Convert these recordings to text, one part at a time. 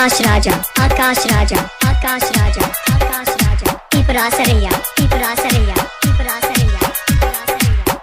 आकाश राजा आकाश राजा आकाश राजा आकाश राजा पिपरा सरैया पिपरा सरैया पिपरा सरैया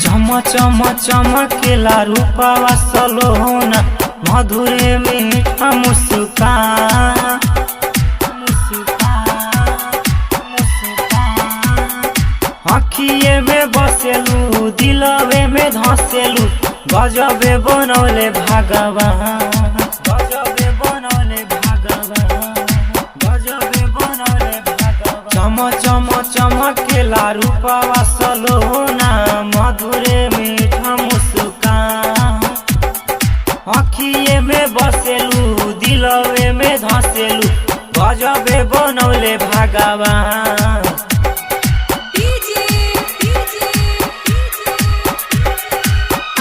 चम चम चमकेला रूपवा सलोना मधुरे मीठा मुस्कान अखिए में बसेलू दिलवे में धसेलू गजबे बनौले भगवान गजबे बनौले भगवान गजबे बनौले भगवान चम चम चमकेला रूपवा सलोना मधुरे मीठा मुस्कान अखिए में बसेलू दिलवे में धसेलू गजबे बनौले भगवान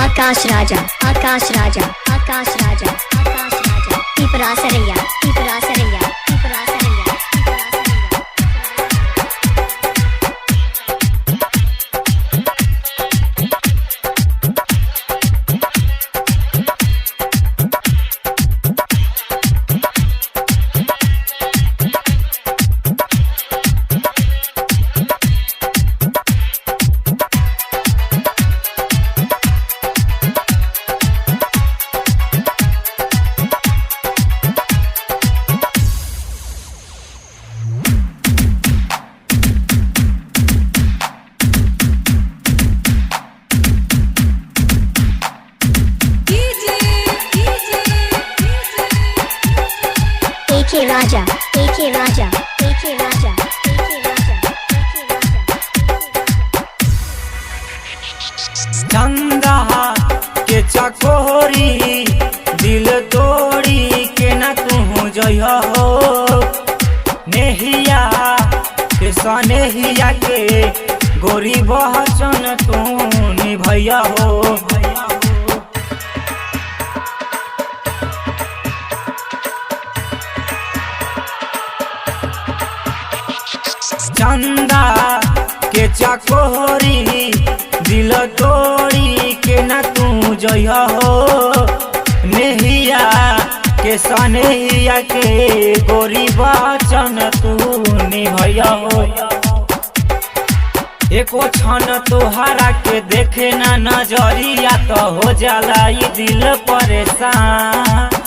आकाश राजा आकाश राजा आकाश राजा आकाश राजा पिपरा सरैया पिपरा सरैया पिपरा सरैया राजा एके राजा एके राजा एके राजा चंदा के चकोरी दिल तोड़ी के न तू जइहा हो नेहिया के सनेहिया के गोरी बहचन तू निभैया हो चंदा के चकोरी दिल तोड़ी के न तू जइहा हो नेहिया के सनेहिया के गोरी बचन तू निभैया हो एको क्षण तोहरा के देखे ना नजरिया तो हो जाला ये दिल परेशान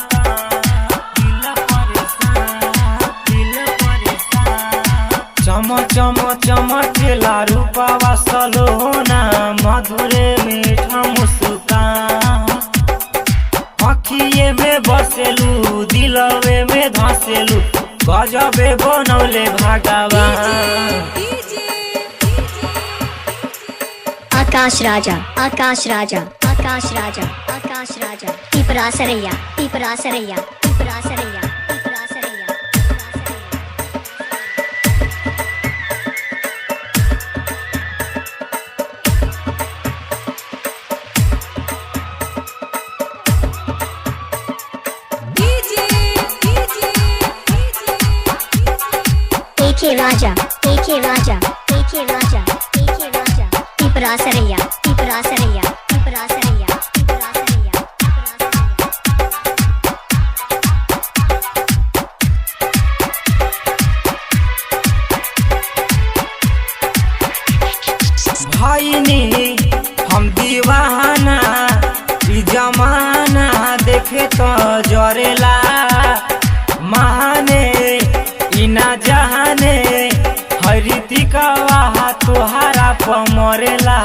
चम चम चमकेला रूपवा सलोना मधुरे मीठा मुस्कान अखिए में बसेलू दिलवे में धसेलू गजबे बनौले भगवान आकाश राजा आकाश राजा आकाश राजा आकाश राजा पिपरा सरैया पिपरा सरैया पिपरा सरैया पिपरा सरैया एके राजा एके राजा एके राजा एके राजा पिपरा सरैया पिपरा सरैया पिपरा सरैया पिपरा सरैया भाईनी हम दीवाना ई जमाना देखे तो जरेला महाने इना जहाने हरितिकवा तोहारा पमरेला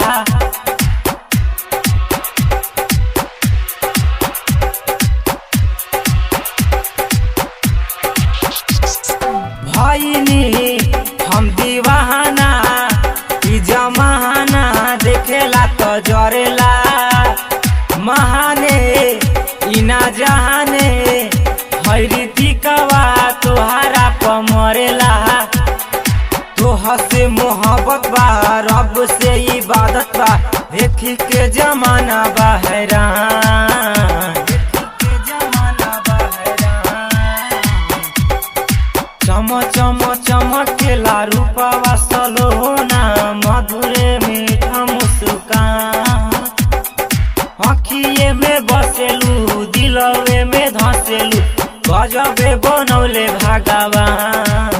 भाईनी हम दीवाना ई जमाना देखेला तो जरेला महाने इना जहाने हरितिकवा तोहारा पमरेला तोह से मोहब्बत बा रब से इबादत बा देखी के जमाना बा हैरान देखी के जमाना बा बतिये में बसेलू दिलवे में धसेलू गजबे बनौले भगवान।